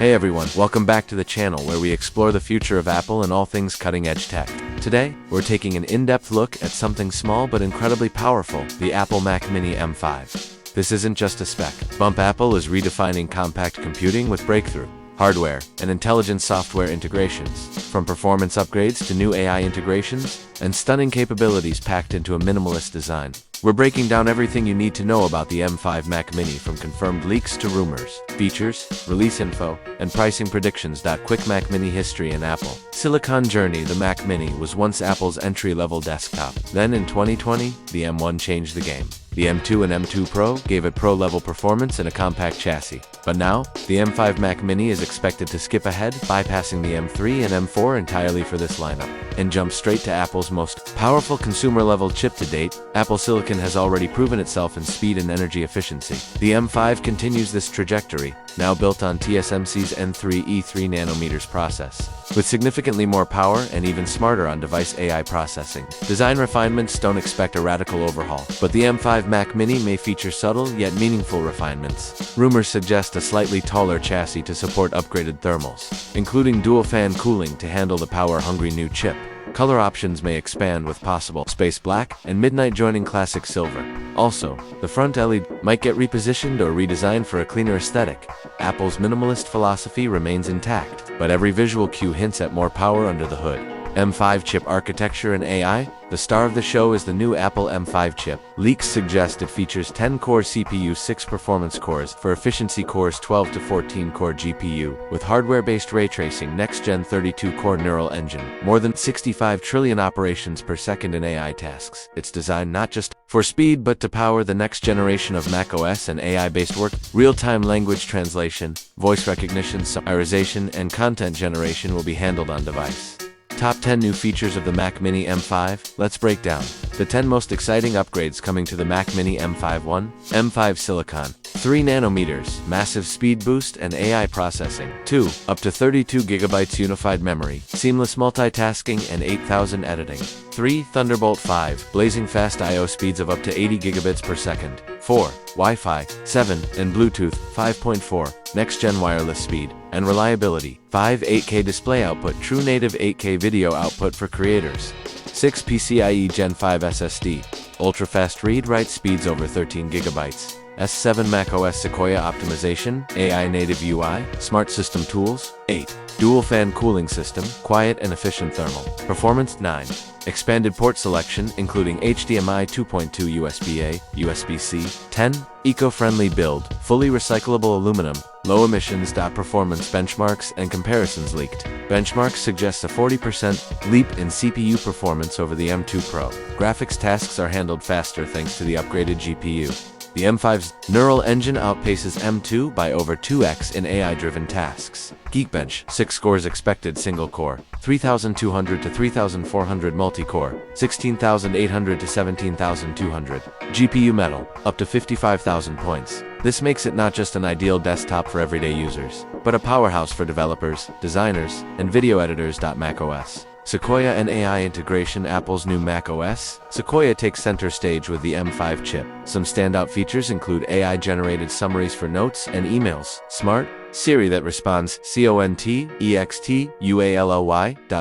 Hey everyone, welcome back to the channel where we explore the future of Apple and all things cutting-edge tech. Today, we're taking an in-depth look at something small but incredibly powerful, the Apple Mac Mini M5. This isn't just a spec. Apple is redefining compact computing with breakthrough hardware and intelligent software integrations, from performance upgrades to new AI integrations, and stunning capabilities packed into a minimalist design. We're breaking down everything you need to know about the M5 Mac Mini, from confirmed leaks to rumors, features, release info, and pricing predictions. Quick Mac Mini history and Apple Silicon journey. The Mac Mini was once Apple's entry-level desktop. Then in 2020, the M1 changed the game. The M2 and M2 Pro gave it pro-level performance and a compact chassis. But now, the M5 Mac Mini is expected to skip ahead, bypassing the M3 and M4 entirely for this lineup, and jump straight to Apple's most powerful consumer-level chip to date. Apple Silicon has already proven itself in speed and energy efficiency. The M5 continues this trajectory, now built on TSMC's N3 E3 nanometers process, with significantly more power and even smarter on-device AI processing. Design refinements. Don't expect a radical overhaul, but the M5 Mac Mini may feature subtle yet meaningful refinements. Rumors suggest a slightly taller chassis to support upgraded thermals, including dual-fan cooling to handle the power-hungry new chip. Color options may expand with possible space black and midnight joining classic silver. Also, the front LED might get repositioned or redesigned for a cleaner aesthetic. Apple's minimalist philosophy remains intact, but every visual cue hints at more power under the hood. M5 chip architecture and AI. The star of the show is the new Apple M5 chip. Leaks suggest it features 10-core CPU, 6 performance cores for efficiency cores, 12 to 14-core GPU, with hardware-based ray tracing, next-gen 32-core neural engine, more than 65 trillion operations per second in AI tasks. It's designed not just for speed but to power the next generation of macOS and AI-based work. Real-time language translation, voice recognition, summarization, and content generation will be handled on device. Top 10 new features of the Mac Mini M5. Let's break down the 10 most exciting upgrades coming to the Mac Mini M5. 1. M5 Silicon. 3 nanometers, massive speed boost and AI processing. 2. Up to 32 GB unified memory, seamless multitasking and 8,000 editing. 3. Thunderbolt 5, blazing fast I/O speeds of up to 80 gigabits per second. 4. Wi-Fi 7 and Bluetooth 5.4, next-gen wireless speed and reliability. 5. 8K display output, true native 8K video output for creators. 6. PCIe Gen 5 SSD, ultra-fast read-write speeds over 13 gigabytes. S7 macOS Sequoia optimization, AI native UI, smart system tools. 8. Dual fan cooling system, quiet and efficient thermal performance. 9. Expanded port selection, including HDMI 2.2, USB-A, USB-C. 10. Eco-friendly build, fully recyclable aluminum, low emissions. Performance benchmarks and comparisons leaked. Benchmarks suggest a 40% leap in CPU performance over the M2 Pro. Graphics tasks are handled faster thanks to the upgraded GPU. The M5's neural engine outpaces M2 by over 2x in AI-driven tasks. Geekbench, 6 cores expected single-core, 3,200 to 3,400 multi-core, 16,800 to 17,200. GPU Metal, up to 55,000 points. This makes it not just an ideal desktop for everyday users, but a powerhouse for developers, designers, and video editors. macOS. Sequoia and AI integration. Apple's new macOS Sequoia takes center stage with the M5 chip. Some standout features include AI-generated summaries for notes and emails, Smart Siri that responds CONTEXT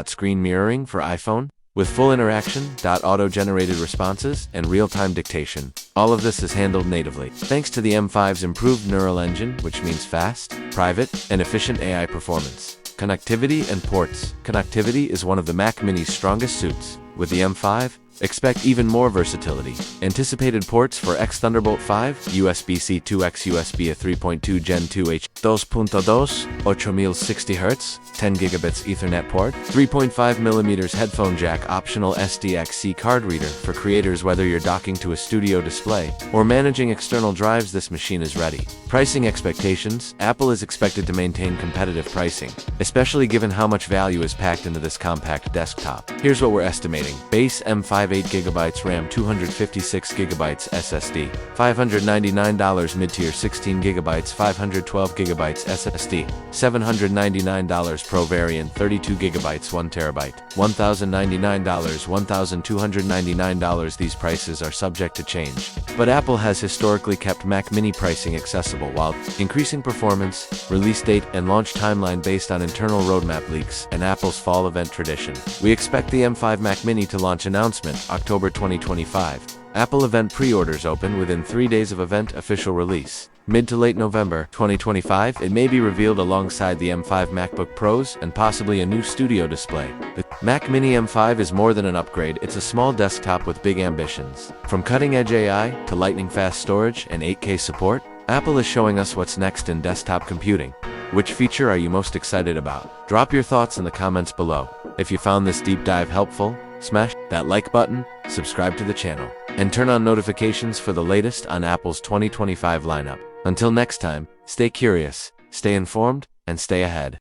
screen mirroring for iPhone, with full interaction, auto-generated responses, and real-time dictation. All of this is handled natively, thanks to the M5's improved neural engine, which means fast, private, and efficient AI performance. Connectivity and ports. Connectivity is one of the Mac Mini's strongest suits. With the M5, expect even more versatility. Anticipated ports for X Thunderbolt 5, USB-C 2X, USB-A 3.2 Gen 2H, 2.2, 8060 Hz, 10 gigabits Ethernet port, 3.5mm headphone jack, optional SDXC card reader for creators. Whether you're docking to a studio display or managing external drives, this machine is ready. Pricing expectations. Apple is expected to maintain competitive pricing, especially given how much value is packed into this compact desktop. Here's what we're estimating. Base M5 8GB RAM, 256GB SSD, $599 mid-tier, 16GB, 512GB SSD, $799 Pro variant, 32GB, 1TB, $1,099, $1,299. These prices are subject to change, but Apple has historically kept Mac Mini pricing accessible while increasing performance, release date, and launch timeline based on internal roadmap leaks and Apple's fall event tradition. We expect the M5 Mac Mini to launch announcement October 2025. Apple event pre-orders open within 3 days of event official release. Mid to late November 2025, it may be revealed alongside the M5 MacBook Pros and possibly a new studio display. The Mac Mini M5 is more than an upgrade, it's a small desktop with big ambitions. From cutting-edge AI to lightning-fast storage and 8K support, Apple is showing us what's next in desktop computing. Which feature are you most excited about? Drop your thoughts in the comments below. If you found this deep dive helpful, smash that like button, subscribe to the channel, and turn on notifications for the latest on Apple's 2025 lineup. Until next time, stay curious, stay informed, and stay ahead.